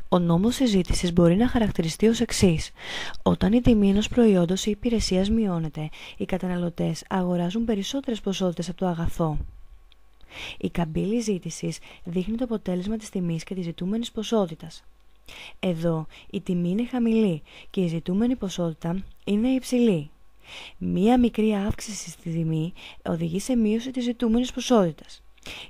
Ο νόμος συζήτησης μπορεί να χαρακτηριστεί ως εξής. Όταν η τιμή ενός προϊόντος ή υπηρεσίας μειώνεται, οι καταναλωτές αγοράζουν περισσότερες ποσότητες από το αγαθό. Η καμπύλη ζήτησης δείχνει το αποτέλεσμα της τιμής και της ζητούμενης ποσότητας. Εδώ η τιμή είναι χαμηλή και η ζητούμενη ποσότητα είναι υψηλή. Μία μικρή αύξηση στη τιμή οδηγεί σε μείωση της ζητούμενης ποσότητας.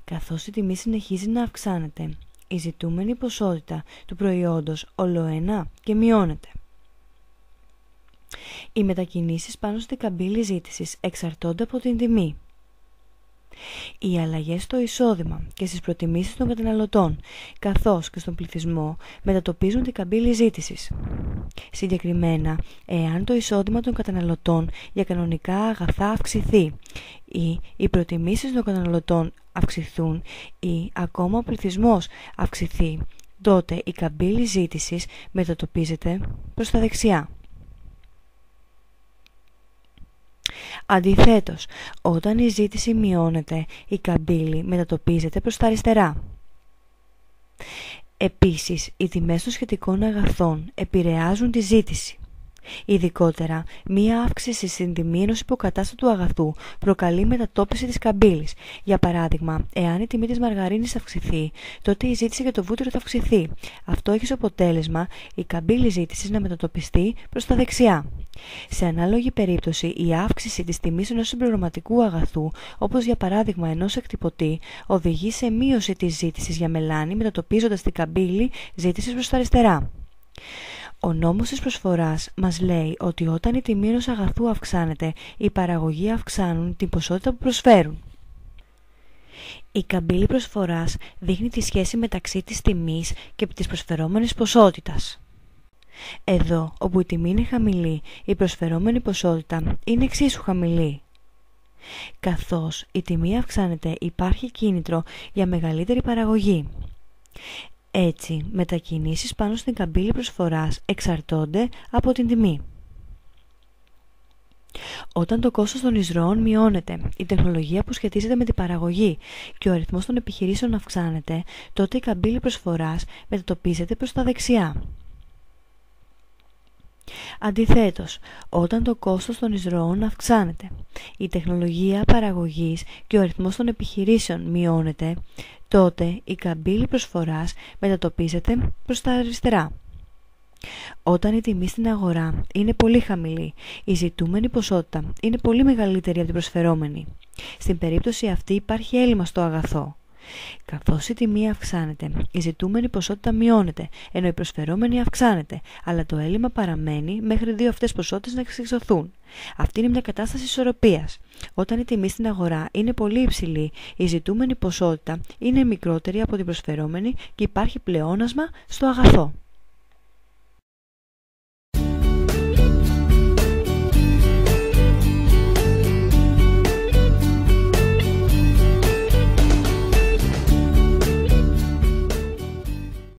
Καθώς η τιμή συνεχίζει να αυξάνεται, η ζητούμενη ποσότητα του προϊόντος ολοένα και μειώνεται. Οι μετακινήσεις πάνω στην καμπύλη ζήτησης εξαρτώνται από την τιμή. Οι αλλαγές στο εισόδημα και στις προτιμήσεις των καταναλωτών, καθώς και στον πληθυσμό, μετατοπίζουν την καμπύλη ζήτησης. Συγκεκριμένα, εάν το εισόδημα των καταναλωτών για κανονικά αγαθά αυξηθεί ή οι προτιμήσεις των καταναλωτών αυξηθούν ή ακόμα ο πληθυσμός αυξηθεί, τότε η καμπύλη ζήτησης μετατοπίζεται προς τα δεξιά. Αντιθέτως, όταν η ζήτηση μειώνεται, η καμπύλη μετατοπίζεται προς τα αριστερά. Επίσης, οι τιμές των σχετικών αγαθών επηρεάζουν τη ζήτηση. Ειδικότερα, μία αύξηση στην τιμή ενός υποκατάστατου αγαθού προκαλεί μετατόπιση της καμπύλης. Για παράδειγμα, εάν η τιμή της μαργαρίνης αυξηθεί, τότε η ζήτηση για το βούτυρο θα αυξηθεί. Αυτό έχει ως αποτέλεσμα η καμπύλη ζήτησης να μετατοπιστεί προς τα δεξιά. Σε ανάλογη περίπτωση, η αύξηση της τιμής ενός συμπληρωματικού αγαθού, όπως για παράδειγμα ενός εκτυπωτή, οδηγεί σε μείωση της ζήτησης για μελάνη, μετατοπίζοντας την καμπύλη ζήτησης προς τα αριστερά. Ο νόμος της προσφοράς μας λέει ότι όταν η τιμή ενός αγαθού αυξάνεται, οι παραγωγοί αυξάνουν την ποσότητα που προσφέρουν. Η καμπύλη προσφοράς δείχνει τη σχέση μεταξύ της τιμής και της προσφερόμενης ποσότητας. Εδώ, όπου η τιμή είναι χαμηλή, η προσφερόμενη ποσότητα είναι εξίσου χαμηλή. Καθώς η τιμή αυξάνεται, υπάρχει κίνητρο για μεγαλύτερη παραγωγή. Έτσι, μετακινήσεις πάνω στην καμπύλη προσφοράς εξαρτώνται από την τιμή. Όταν το κόστος των εισρωών μειώνεται, η τεχνολογία που σχετίζεται με την παραγωγή και ο αριθμός των επιχειρήσεων αυξάνεται, τότε η καμπύλη προσφοράς μετατοπίζεται προς τα δεξιά. Αντιθέτως, όταν το κόστος των εισρωών αυξάνεται, η τεχνολογία παραγωγής και ο αριθμός των επιχειρήσεων μειώνεται, τότε η καμπύλη προσφοράς μετατοπίζεται προς τα αριστερά. Όταν η τιμή στην αγορά είναι πολύ χαμηλή, η ζητούμενη ποσότητα είναι πολύ μεγαλύτερη από την προσφερόμενη. Στην περίπτωση αυτή υπάρχει έλλειμμα στο αγαθό. Καθώς η τιμή αυξάνεται, η ζητούμενη ποσότητα μειώνεται, ενώ η προσφερόμενη αυξάνεται, αλλά το έλλειμμα παραμένει μέχρι δύο αυτές ποσότητες να εξισωθούν. Αυτή είναι μια κατάσταση ισορροπίας. Όταν η τιμή στην αγορά είναι πολύ υψηλή, η ζητούμενη ποσότητα είναι μικρότερη από την προσφερόμενη και υπάρχει πλεόνασμα στο αγαθό.